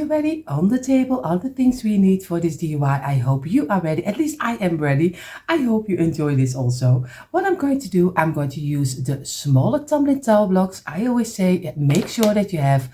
you ready? On the table are the things we need for this DIY. I hope you are ready. At least I am ready. I hope you enjoy this also. What I'm going to do, I'm going to use the smaller tumbling tile blocks. I always say make sure that you have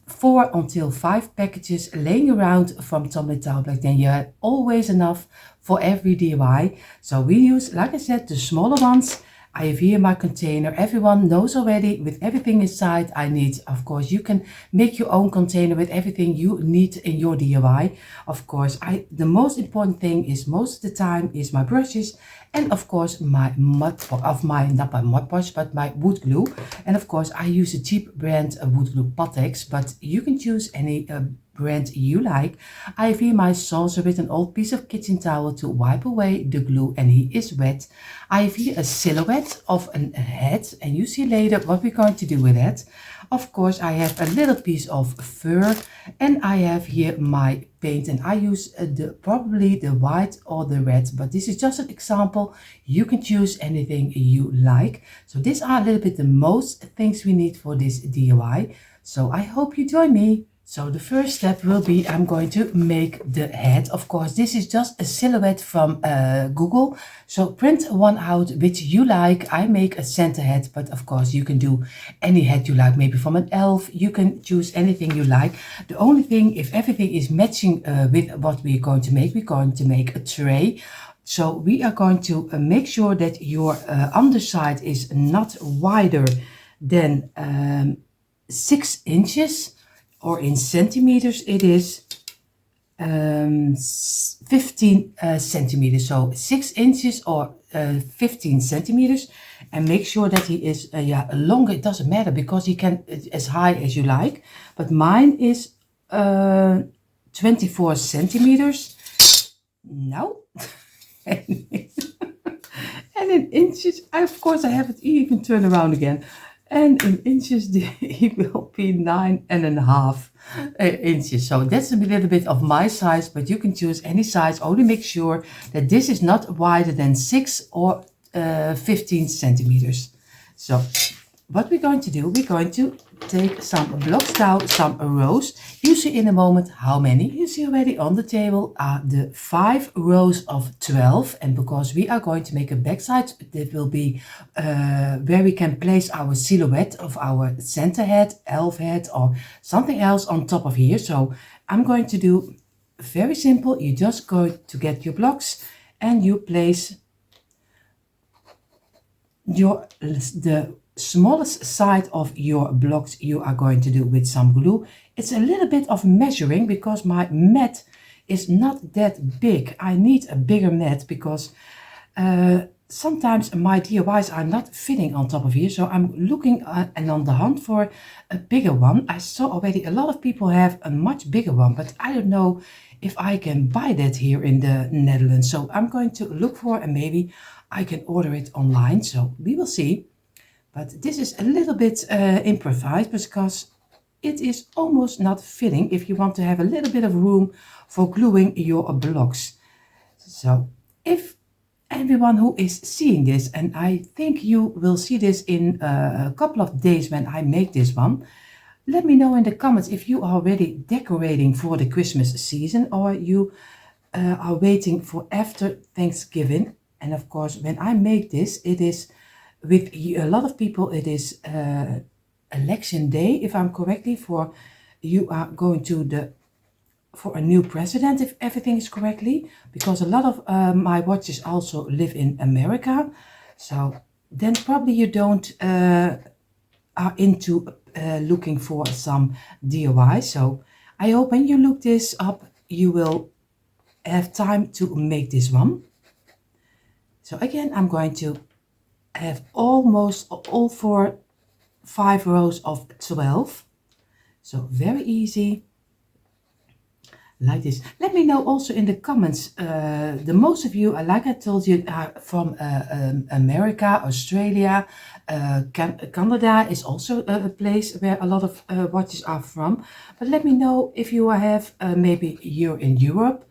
4 until 5 packages laying around from tumbling tile block. Then you have always enough for every DIY. So we use, like I said, the smaller ones. I have here my container. Everyone knows already with everything inside I need. Of course, you can make your own container with everything you need in your DIY. Of course, the most important thing is most of the time is my brushes and of course my not my mud brush, but my wood glue. And of course, I use a cheap brand of wood glue, Patex, but you can choose any brand you like. I have here my saucer with an old piece of kitchen towel to wipe away the glue, and he is wet. I have here a silhouette of a head, and you see later what we're going to do with that. Of course, I have a little piece of fur, and I have here my paint, and I use probably the white or the red, but this is just an example. You can choose anything you like. So these are a little bit the most things we need for this DIY. So I hope you join me. So the first step will be I'm going to make the head. Of course, this is just a silhouette from Google. So print one out which you like. I make a Santa head, but of course you can do any head you like. Maybe from an elf. You can choose anything you like. The only thing, if everything is matching with what we're going to make, we're going to make a tray. So we are going to make sure that your underside is not wider than 6 inches. Or in centimeters it is 15 centimeters, so 6 inches or 15 centimeters, and make sure that he is longer. It doesn't matter because he can as high as you like, but mine is 24 centimeters. No. And in inches, of course I have it even turn around again. And in inches, he will be 9.5 inches. So that's a little bit of my size, but you can choose any size. Only make sure that this is not wider than 6 or 15 centimeters. So what we're going to do, we're going to take some blocks down, some rows. You see in a moment how many. You see already on the table are the 5 rows of 12. And because we are going to make a backside, that will be where we can place our silhouette of our Santa head, elf head, or something else on top of here. So I'm going to do very simple. You just go to get your blocks and you place the smallest side of your blocks you are going to do with some glue. It's a little bit of measuring because my mat is not that big. I need a bigger mat because sometimes my DIYs are not fitting on top of here. So I'm looking and on the hunt for a bigger one. I saw already a lot of people have a much bigger one, but I don't know if I can buy that here in the Netherlands. So I'm going to look for, and maybe I can order it online. So we will see. But this is a little bit improvised because it is almost not fitting if you want to have a little bit of room for gluing your blocks. So if everyone who is seeing this, and I think you will see this in a couple of days when I make this one, let me know in the comments if you are already decorating for the Christmas season or you are waiting for after Thanksgiving. And of course, when I make this, it is with a lot of people, it is election day, if I'm correctly, for you are going to for a new president, if everything is correctly, because a lot of my watchers also live in America. So then probably you don't are into looking for some DIY. So I hope when you look this up, you will have time to make this one. So again, I'm going to have almost all 5 rows of 12. So very easy, like this. Let me know also in the comments, the most of you, like I told you, are from America, Australia, Canada is also a place where a lot of watchers are from. But let me know if you have maybe you're in Europe.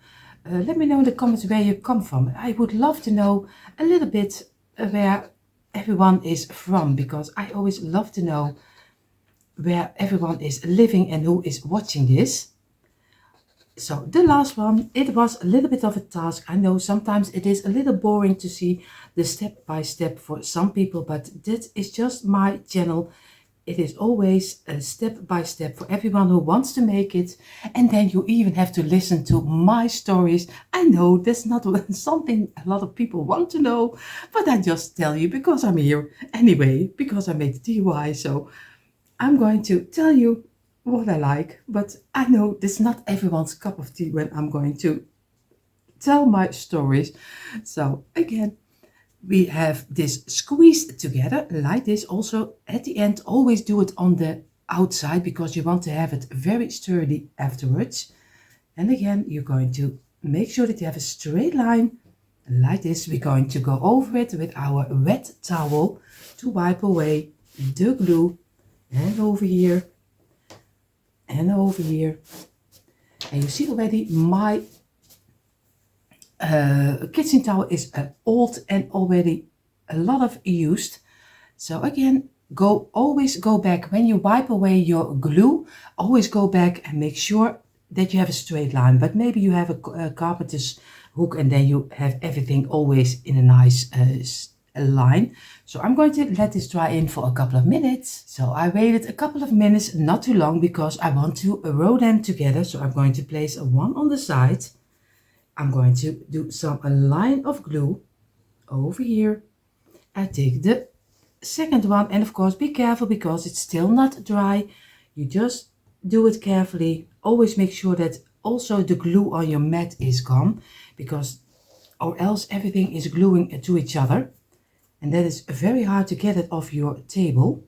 Let me know in the comments where you come from. I would love to know a little bit where everyone is from, because I always love to know where everyone is living and who is watching this. So the last one, it was a little bit of a task. I know sometimes it is a little boring to see the step by step for some people, but that is just my channel. It is always a step by step for everyone who wants to make it. And then you even have to listen to my stories. I know that's not something a lot of people want to know, but I just tell you because I'm here anyway, because I made the DIY. So I'm going to tell you what I like, but I know this is not everyone's cup of tea when I'm going to tell my stories. So again, we have this squeezed together like this. Also at the end, always do it on the outside because you want to have it very sturdy afterwards. And again, you're going to make sure that you have a straight line like this. We're going to go over it with our wet towel to wipe away the glue, and over here and over here. And you see already my kitchen towel is old and already a lot of used. So again, always go back when you wipe away your glue. Always go back and make sure that you have a straight line. But maybe you have a carpenter's hook and then you have everything always in a nice line. So I'm going to let this dry in for a couple of minutes. So I waited a couple of minutes, not too long, because I want to roll them together. So I'm going to place one on the side. I'm going to do a line of glue over here. I take the second one, and of course be careful because it's still not dry. You just do it carefully. Always make sure that also the glue on your mat is gone, because or else everything is gluing to each other, and that is very hard to get it off your table.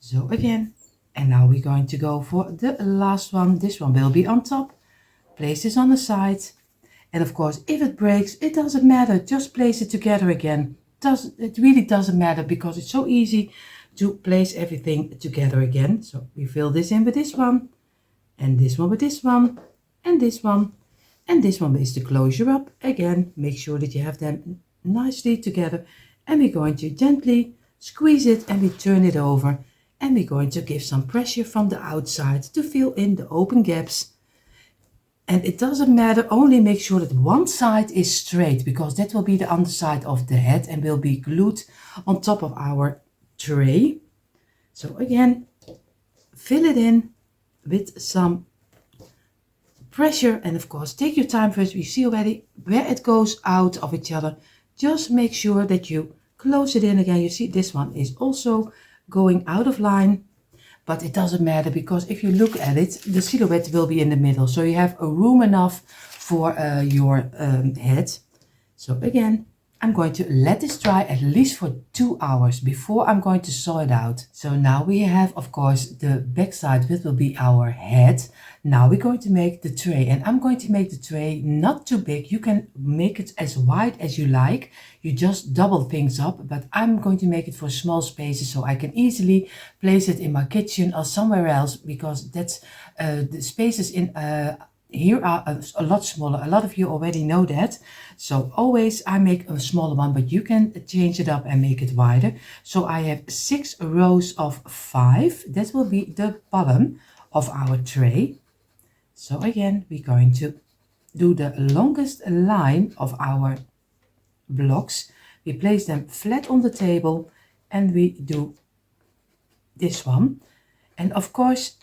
So again, and now we're going to go for the last one. This one will be on top. Place this on the side. And of course, if it breaks, it doesn't matter. Just place it together again. It really doesn't matter because it's so easy to place everything together again. So we fill this in with this one, and this one with this one, and this one, and this one is the closure up. Again, make sure that you have them nicely together, and we're going to gently squeeze it and we turn it over, and we're going to give some pressure from the outside to fill in the open gaps. And it doesn't matter, only make sure that one side is straight, because that will be the underside of the head and will be glued on top of our tray. So again, fill it in with some pressure, and of course take your time first. We see already where it goes out of each other. Just make sure that you close it in again. You see this one is also going out of line. But it doesn't matter, because if you look at it, the silhouette will be in the middle. So you have a room enough for your head. So again, I'm going to let this dry at least for 2 hours before I'm going to saw it out. So now we have, of course, the back side, which will be our head. Now we're going to make the tray, and I'm going to make the tray not too big. You can make it as wide as you like. You just double things up, but I'm going to make it for small spaces so I can easily place it in my kitchen or somewhere else, because that's the spaces in here are a lot smaller. A lot of you already know that. So always I make a smaller one, but you can change it up and make it wider. So I have 6 rows of 5. That will be the bottom of our tray. So again, we're going to do the longest line of our blocks. We place them flat on the table and we do this one. And of course,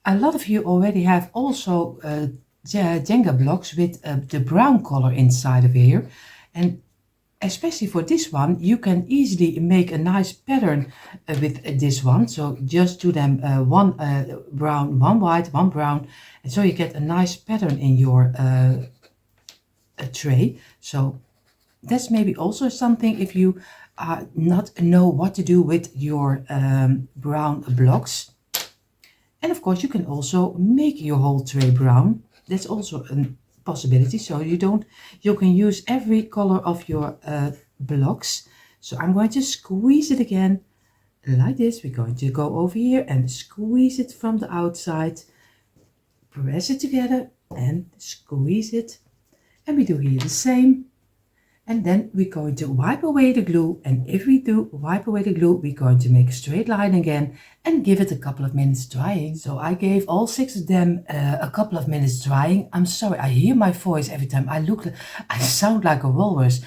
a lot of you already have also Jenga blocks with the brown color inside of here, and especially for this one you can easily make a nice pattern with this one. So just do them one brown, one white, one brown, and so you get a nice pattern in your tray. So that's maybe also something if you not know what to do with your brown blocks. And of course you can also make your whole tray brown. That's also a possibility. So you can use every color of your blocks. So I'm going to squeeze it again like this. We're going to go over here and squeeze it from the outside, press it together and squeeze it. And we do here the same. And then we're going to wipe away the glue, and if we do wipe away the glue, we're going to make a straight line again and give it a couple of minutes drying. So I gave all 6 of them a couple of minutes drying. I'm sorry, I hear my voice every time. I sound like a walrus.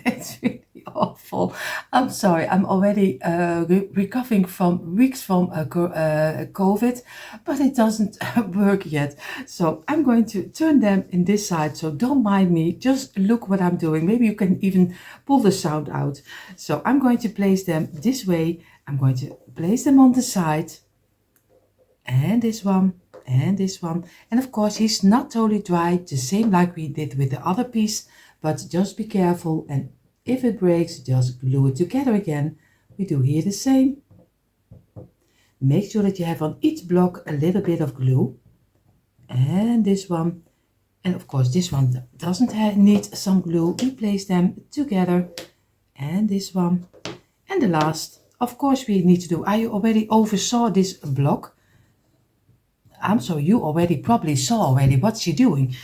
It's really awful. I'm sorry, I'm already recovering from weeks from COVID, but it doesn't work yet. So I'm going to turn them in this side, so don't mind me, just look what I'm doing. Maybe you can even pull the sound out. So I'm going to place them this way. I'm going to place them on the side, and this one, and this one. And of course, he's not totally dry, the same like we did with the other piece, but just be careful, and if it breaks, just glue it together again. We do here the same. Make sure that you have on each block a little bit of glue. And this one. And of course, this one doesn't need some glue. We place them together. And this one. And the last. Of course, we need to do. I already oversaw this block. I'm sorry, you probably saw already what she's doing.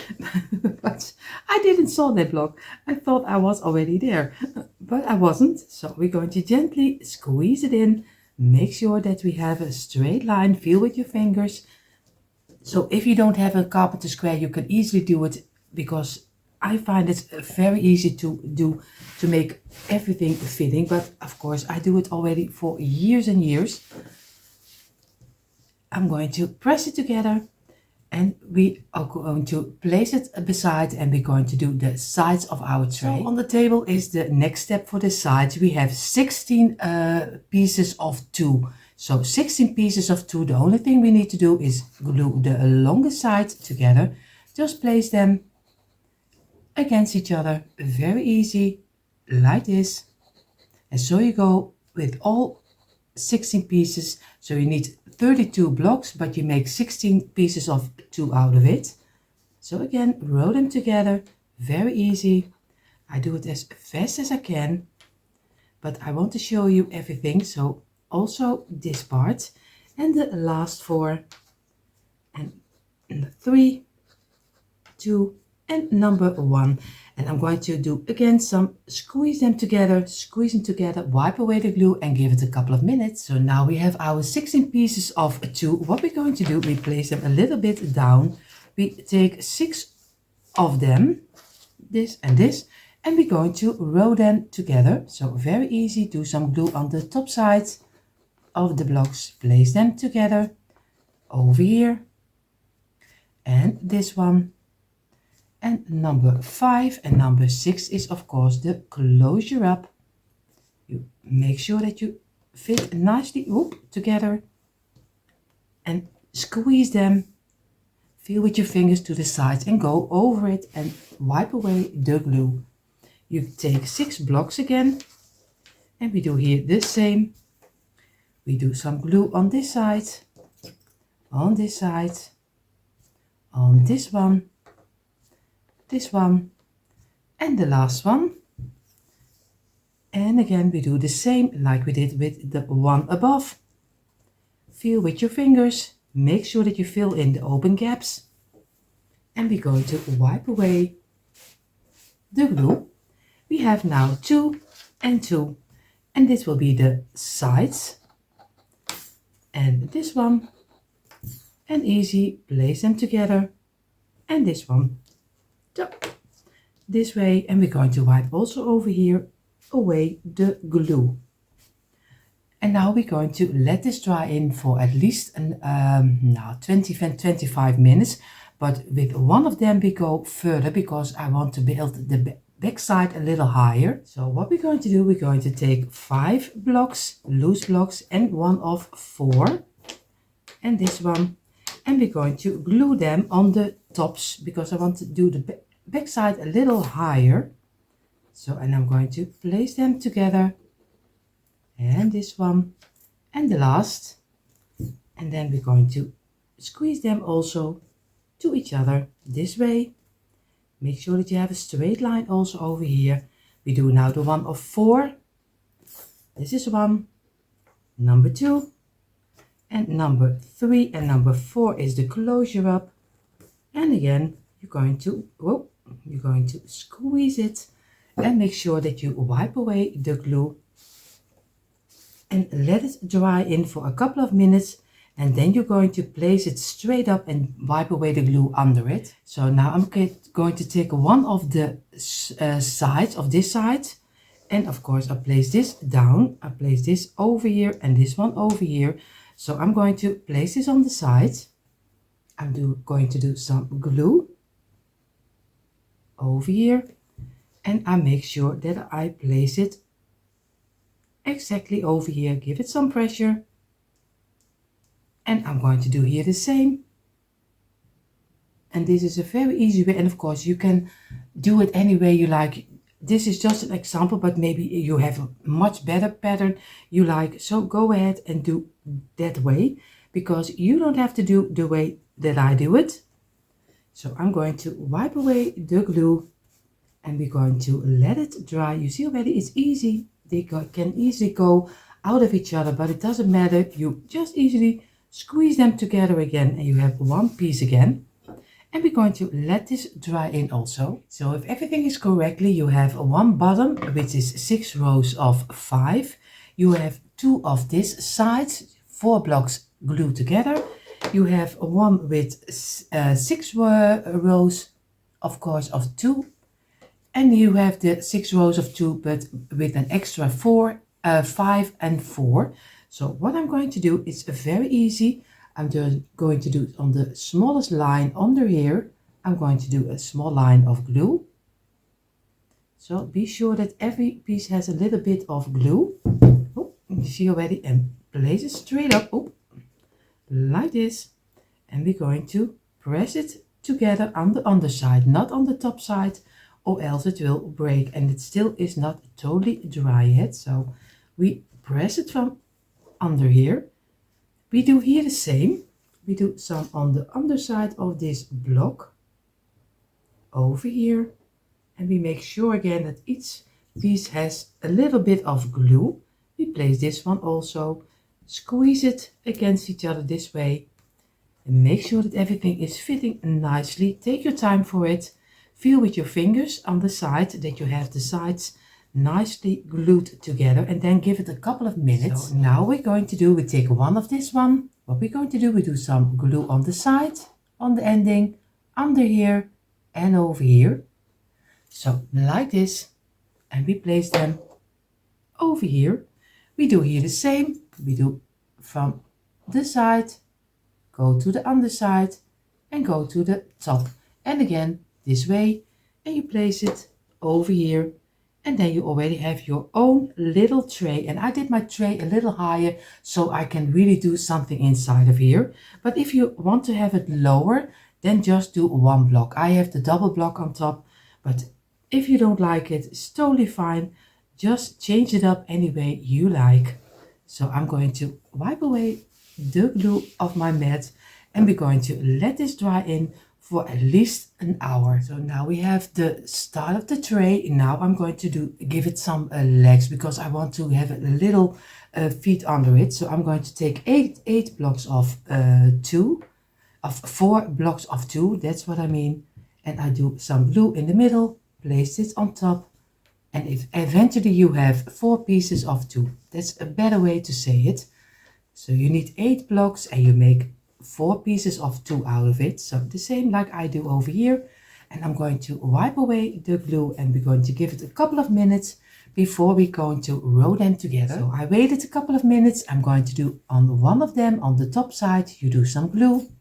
But I didn't saw that block. I thought I was already there, but I wasn't. So we're going to gently squeeze it in. Make sure that we have a straight line. Feel with your fingers. So if you don't have a carpenter square, you can easily do it, because I find it very easy to do, to make everything fitting. But of course, I do it already for years and years. I'm going to press it together, and we are going to place it beside, and we're going to do the sides of our tray. So on the table is the next step for the sides. We have 16 pieces of 2. So 16 pieces of 2. The only thing we need to do is glue the longer sides together. Just place them against each other. Very easy, like this. And so you go with all 16 pieces. So you need 32 blocks, but you make 16 pieces of 2 out of it. So again, roll them together. Very easy. I do it as fast as I can, but I want to show you everything. So also this part, and the last 4, and 3, 2, and number 1. And I'm going to do again some squeeze them together, wipe away the glue, and give it a couple of minutes. So now we have our 16 pieces of 2. What we're going to do, we place them a little bit down. We take 6 of them, this and this, and we're going to roll them together. So very easy. Do some glue on the top sides of the blocks, place them together over here, and this one. And number 5 and number 6 is of course the closure up. You make sure that you fit nicely together and squeeze them. Feel with your fingers to the sides and go over it and wipe away the glue. You take 6 blocks again, and we do here the same. We do some glue on this side, on this side, on this one, and the last one. And again, we do the same like we did with the one above. Feel with your fingers, make sure that you fill in the open gaps, and we're going to wipe away the glue. We have now 2 and 2, and this will be the sides, and this one, and easy, place them together, and this one. So, this way, and we're going to wipe also over here away the glue. And now we're going to let this dry in for at least 20-25 minutes. But with one of them we go further, because I want to build the back side a little higher. So what we're going to do, we're going to take 5 blocks, loose blocks, and one of 4, and this one. And we're going to glue them on the tops, because I want to do the back side a little higher. So, and I'm going to place them together, and this one, and the last. And then we're going to squeeze them also to each other this way. Make sure that you have a straight line also over here. We do now the one of 4. This is 1, number 2, and number 3, and number 4 is the closure up. And again, you're going to squeeze it, and make sure that you wipe away the glue and let it dry in for a couple of minutes, and then you're going to place it straight up and wipe away the glue under it. So now I'm going to take one of the sides of this side, and of course I place this down, I place this over here and this one over here. So I'm going to place this on the side. I'm going to do some glue over here, and I make sure that I place it exactly over here. Give it some pressure, and I'm going to do here the same. And this is a very easy way, and of course you can do it any way you like. This is just an example, but maybe you have a much better pattern you like, so go ahead and do that way, because you don't have to do the way that I do it. So I'm going to wipe away the glue, and we're going to let it dry. You see already it's easy. They can easily go out of each other, but it doesn't matter. You just easily squeeze them together again, and you have one piece again. And we're going to let this dry in also. So if everything is correctly, you have one bottom, which is 6 rows of 5. You have 2 of this sides, 4 blocks glued together. You have one with 6 rows, of course, of 2. And you have the 6 rows of 2, but with an extra 4, 5 and 4. So what I'm going to do is very easy. I'm just going to do it on the smallest line under here. I'm going to do a small line of glue. So be sure that every piece has a little bit of glue. Oh, you see already, and place it straight up, oh, like this. And we're going to press it together on the underside, not on the top side, or else it will break, and it still is not totally dry yet. So we press it from under here. We do here the same. We do some on the underside of this block over here, and we make sure again that each piece has a little bit of glue. We place this one also, squeeze it against each other this way, and make sure that everything is fitting nicely. Take your time for it. Feel with your fingers on the side that you have the sides nicely glued together, and then give it a couple of minutes. So now we're going to do, we take one of this one. What we're going to do, we do some glue on the side, on the ending, under here and over here. So like this, and we place them over here. We do here the same. We do from the side, go to the underside and go to the top, and again this way, and you place it over here. And then you already have your own little tray. And I did my tray a little higher so I can really do something inside of here. But if you want to have it lower, then just do one block. I have the double block on top, but if you don't like it, it's totally fine. Just change it up any way you like. So I'm going to wipe away the glue of my mat, and we're going to let this dry in for at least an hour. So now we have the start of the tray. Now I'm going to give it some legs, because I want to have a little feet under it. So I'm going to take eight blocks of 4 blocks of 2. That's what I mean. And I do some glue in the middle, place it on top, and if eventually you have 4 pieces of 2. That's a better way to say it. So you need 8 blocks, and you make 4 pieces of 2 out of it. So the same like I do over here. And I'm going to wipe away the glue, and we're going to give it a couple of minutes before we're going to roll them together. So I waited a couple of minutes. I'm going to do on one of them on the top side, you do some glue,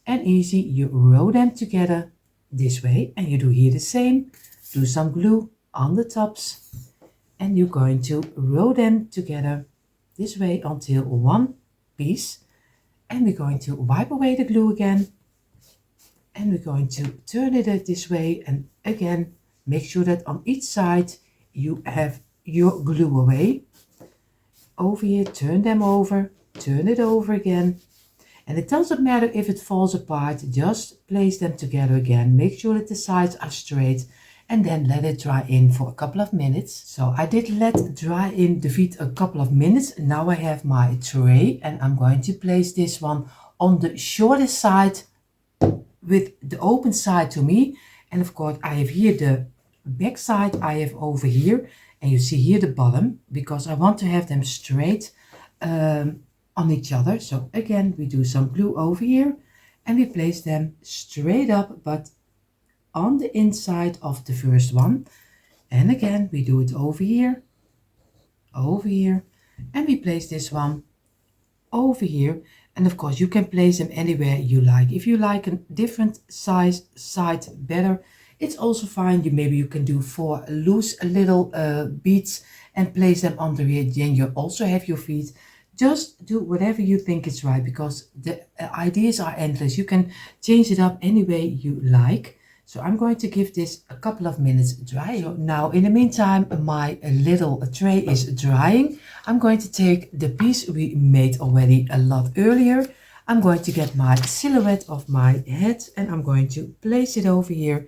and easy, you roll them together this way, and you do here the same, do some glue on the tops, and you're going to roll them together this way until one piece. And we're going to wipe away the glue again, and we're going to turn it this way, and again make sure that on each side you have your glue away. Over here, turn them over, turn it over again, and it doesn't matter if it falls apart, just place them together again. Make sure that the sides are straight, and then let it dry in for a couple of minutes. So I did let dry in the feet a couple of minutes. Now I have my tray, and I'm going to place this one on the shortest side with the open side to me. And of course I have here the back side I have over here, and you see here the bottom, because I want to have them straight on each other. So again, we do some glue over here, and we place them straight up, but on the inside of the first one. And again, we do it over here, and we place this one over here. And of course, you can place them anywhere you like. If you like a different size side better, it's also fine. Maybe you can do 4 loose little beads and place them under here. Then you also have your feet. Just do whatever you think is right, because the ideas are endless. You can change it up any way you like. So I'm going to give this a couple of minutes dry. So now in the meantime, my little tray is drying. I'm going to take the piece we made already a lot earlier. I'm going to get my silhouette of my head, and I'm going to place it over here.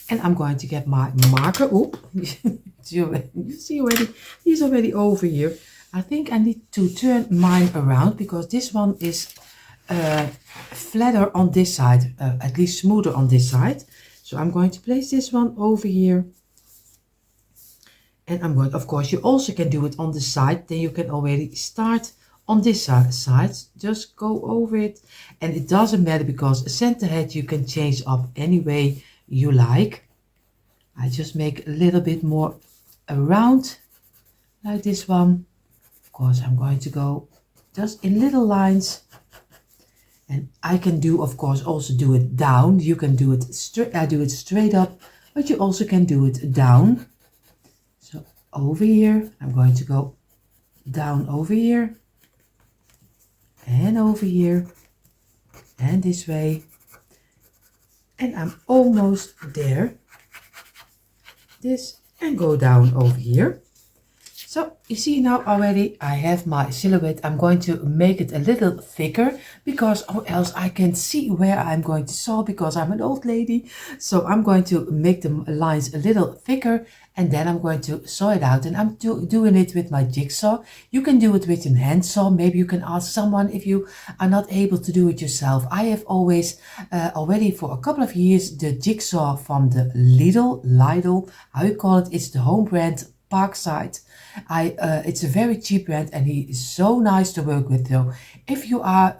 And I'm going to get my marker. Oop, you see already, he's already over here. I think I need to turn mine around, because this one is flatter on this side, at least smoother on this side. So I'm going to place this one over here. And I'm going, of course, you also can do it on the side. Then you can already start on this side. Just go over it. And it doesn't matter, because a center head you can change up any way you like. I just make a little bit more around, like this one. Of course, I'm going to go just in little lines. And I can do, of course, also do it down. You can do it straight. I do it straight up, but you also can do it down. So over here, I'm going to go down over here, and over here, and this way. And I'm almost there. This, and go down over here. So you see now already I have my silhouette. I'm going to make it a little thicker, because or else I can see where I'm going to sew, because I'm an old lady. So I'm going to make the lines a little thicker, and then I'm going to sew it out. And I'm doing it with my jigsaw. You can do it with a hand saw. Maybe you can ask someone if you are not able to do it yourself. I have always already for a couple of years the jigsaw from the Lidl, how you call it, it's the home brand Parkside. It's a very cheap brand, and he is so nice to work with. Though if you are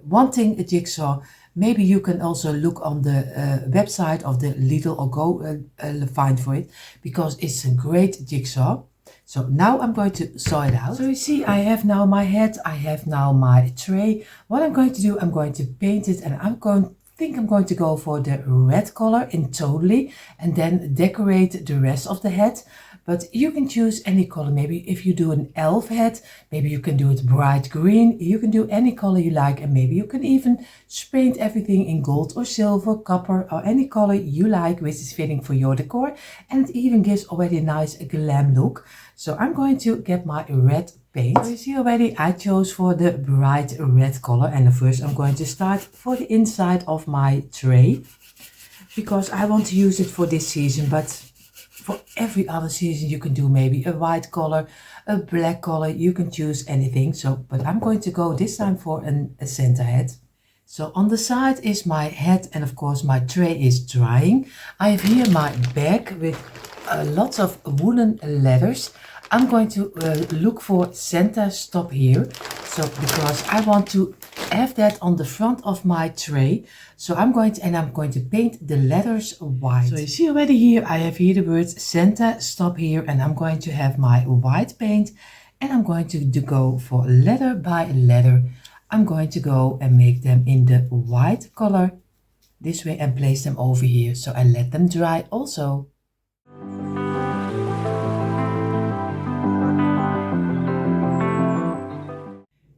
wanting a jigsaw, maybe you can also look on the website of the Lidl, or go find for it, because it's a great jigsaw. So now I'm going to sew it out. So you see, I have now my head, I have now my tray. What I'm going to do, I'm going to paint it, and I'm going to go for the red color in totally, and then decorate the rest of the head. But you can choose any color. Maybe if you do an elf head, maybe you can do it bright green. You can do any color you like, and maybe you can even paint everything in gold or silver, copper, or any color you like, which is fitting for your decor. And it even gives already a nice glam look. So I'm going to get my red paint. So you see already I chose for the bright red color, and first I'm going to start for the inside of my tray, because I want to use it for this season. But for every other season you can do maybe a white color, a black color, you can choose anything. So but I'm going to go this time for a center head. So on the side is my head, and of course my tray is drying. I have here my bag with lots of woolen letters. I'm going to look for center stop here. So because I want to have that on the front of my tray. So I'm going to paint the letters white. So you see already here, I have here the words center stop here, and I'm going to have my white paint, and I'm going to go for letter by letter. I'm going to go and make them in the white color this way and place them over here. So I let them dry also.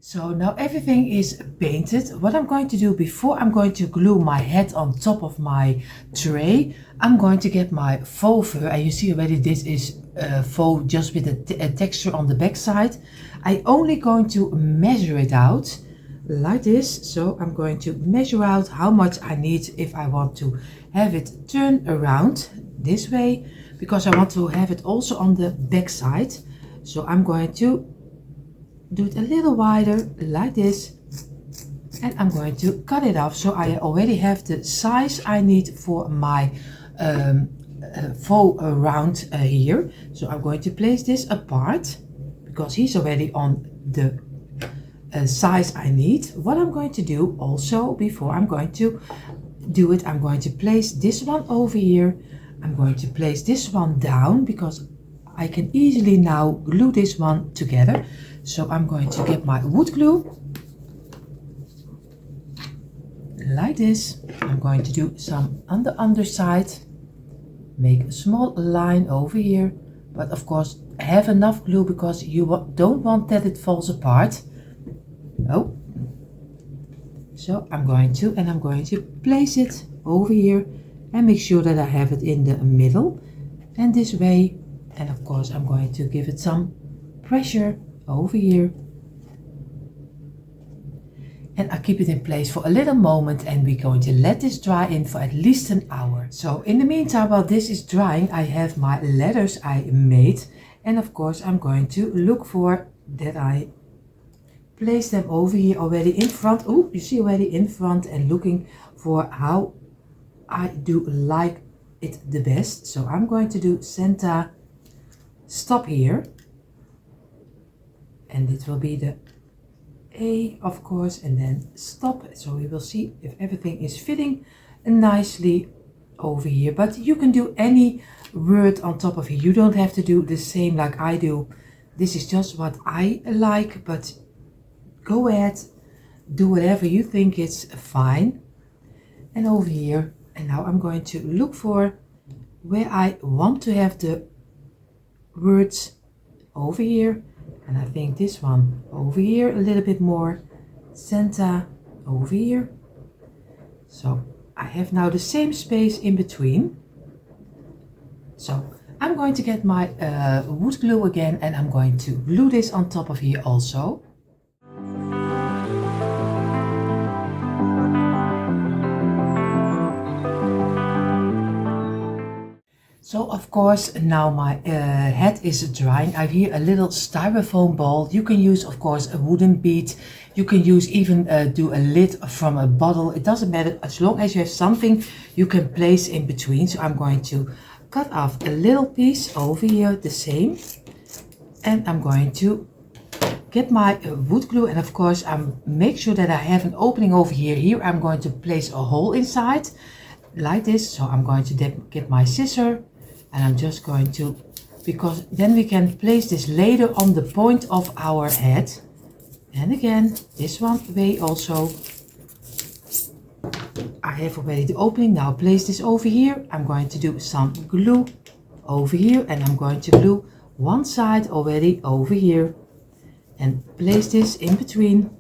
So now everything is painted. What I'm going to do before I'm going to glue my head on top of my tray, I'm going to get my faux fur. And you see already this is faux, just with a texture on the back side. I'm only going to measure it out like this. So I'm going to measure out how much I need if I want to have it turn around this way, because I want to have it also on the back side. So I'm going to do it a little wider like this, and I'm going to cut it off. So I already have the size I need for my faux round here. So I'm going to place this apart because he's already on the size I need. What I'm going to do also before I'm going to do it, I'm going to place this one over here. I'm going to place this one down because I can easily now glue this one together. So I'm going to get my wood glue like this. I'm going to do some on the underside, make a small line over here, but of course have enough glue because you don't want that it falls apart. Oh, so I'm going to place it over here and make sure that I have it in the middle and this way. And of course I'm going to give it some pressure over here. And I keep it in place for a little moment and we're going to let this dry in for at least an hour. So in the meantime, while this is drying, I have my letters I made. And of course I'm going to look for that I place them over here already in front. Oh, you see already in front and looking for how I do like it the best. So I'm going to do Santa stop here. And it will be the A, of course, and then stop. So we will see if everything is fitting nicely over here. But you can do any word on top of here. You don't have to do the same like I do. This is just what I like, but go ahead, do whatever you think is fine. And over here, and now I'm going to look for where I want to have the words over here. And I think this one over here a little bit more, Santa over here. So I have now the same space in between. So I'm going to get my wood glue again and I'm going to glue this on top of here also. So of course now my head is drying. I have here a little styrofoam ball. You can use of course a wooden bead. You can use even do a lid from a bottle. It doesn't matter as long as you have something you can place in between. So I'm going to cut off a little piece over here the same. And I'm going to get my wood glue and of course make sure that I have an opening over here. Here I'm going to place a hole inside like this. So I'm going to get my scissor. And I'm just going to, because then we can place this later on the point of our head. And again, this one way also. I have already the opening. Now place this over here. I'm going to do some glue over here. And I'm going to glue one side already over here. And place this in between.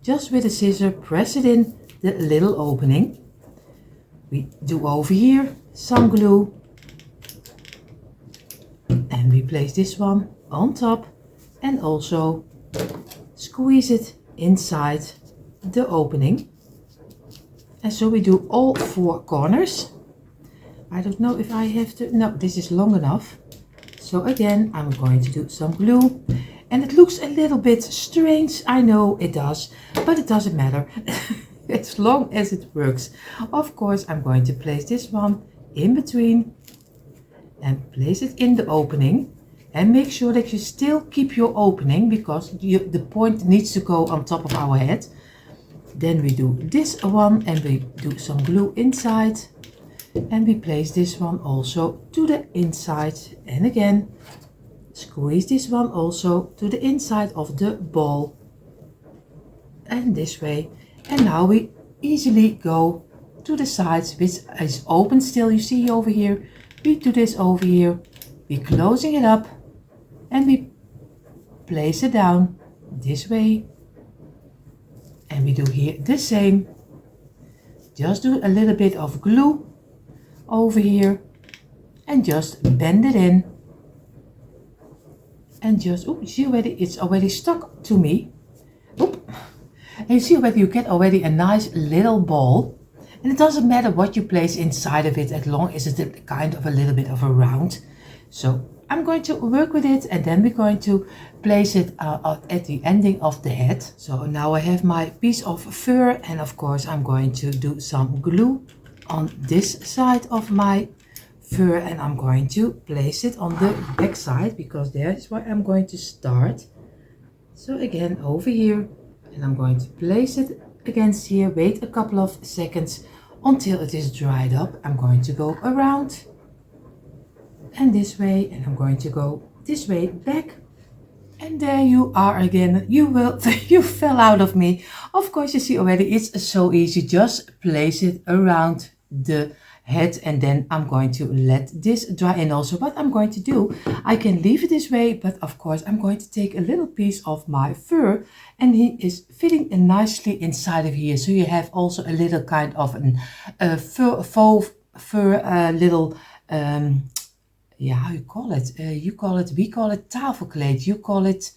Just with a scissor, press it in the little opening. We do over here some glue. And we place this one on top and also squeeze it inside the opening. And so we do all four corners. I don't know if I have to, no, this is long enough. So again, I'm going to do some glue. And it looks a little bit strange, I know it does, but it doesn't matter. As long as it works. Of course, I'm going to place this one in between. And place it in the opening and make sure that you still keep your opening because the point needs to go on top of our head. Then we do this one and we do some glue inside and we place this one also to the inside and again squeeze this one also to the inside of the ball and this way. And now we easily go to the sides which is open still, you see over here. We do this over here, we're closing it up and we place it down this way and we do here the same. Just do a little bit of glue over here and just bend it in and just, oh, you see already it's already stuck to me. Oop. And you see already you get already a nice little ball. And it doesn't matter what you place inside of it as long as it's kind of a little bit of a round. So I'm going to work with it and then we're going to place it at the ending of the head. So now I have my piece of fur and of course I'm going to do some glue on this side of my fur, and I'm going to place it on the back side because that's where I'm going to start. So again over here, and I'm going to place it against here, wait a couple of seconds until it is dried up. I'm going to go around and this way, and I'm going to go this way back. And there you are again. You fell out of me. Of course, you see already, it's so easy. Just place it around the head, and then I'm going to let this dry in also. What I'm going to do, I can leave it this way, but of course I'm going to take a little piece of my fur, and he is fitting nicely inside of here. So you have also a little kind of faux fur little yeah, how you call it? We call it tafelkleed. You call it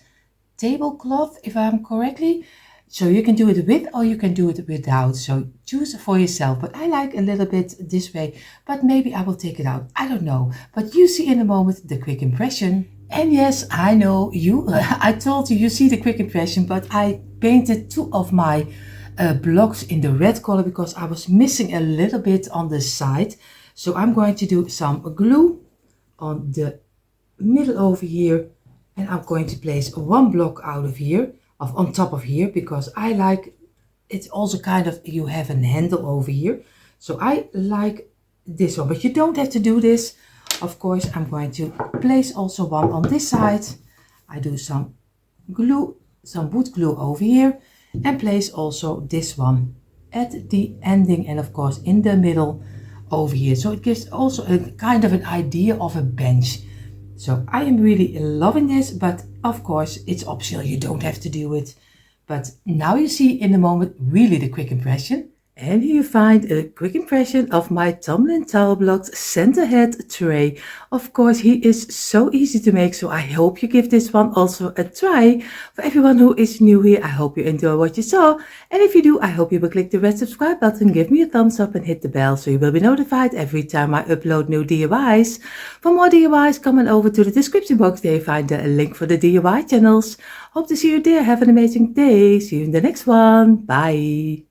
tablecloth, if I'm correctly. So you can do it with or you can do it without. So choose for yourself. But I like a little bit this way. But maybe I will take it out. I don't know. But you see in a moment the quick impression. And yes, I know you. I told you see the quick impression. But I painted two of my blocks in the red color because I was missing a little bit on the side. So I'm going to do some glue on the middle over here, and I'm going to place one block out of here, on top of here, because I like it's also kind of, you have a handle over here, so I like this one, but you don't have to do this. Of course, I'm going to place also one on this side. I do some glue, some wood glue over here, and place also this one at the ending, and of course in the middle over here. So it gives also a kind of an idea of a bench. So I am really loving this, but of course it's optional. You don't have to do it. But now you see in a moment really the quick impression. And here you find a quick impression of my Tumbling towel blocks center head tray. Of course, he is so easy to make, so I hope you give this one also a try. For everyone who is new here, I hope you enjoy what you saw. And if you do, I hope you will click the red subscribe button, give me a thumbs up and hit the bell so you will be notified every time I upload new DIYs. For more DIYs, come on over to the description box. There you find a link for the DIY channels. Hope to see you there. Have an amazing day. See you in the next one. Bye.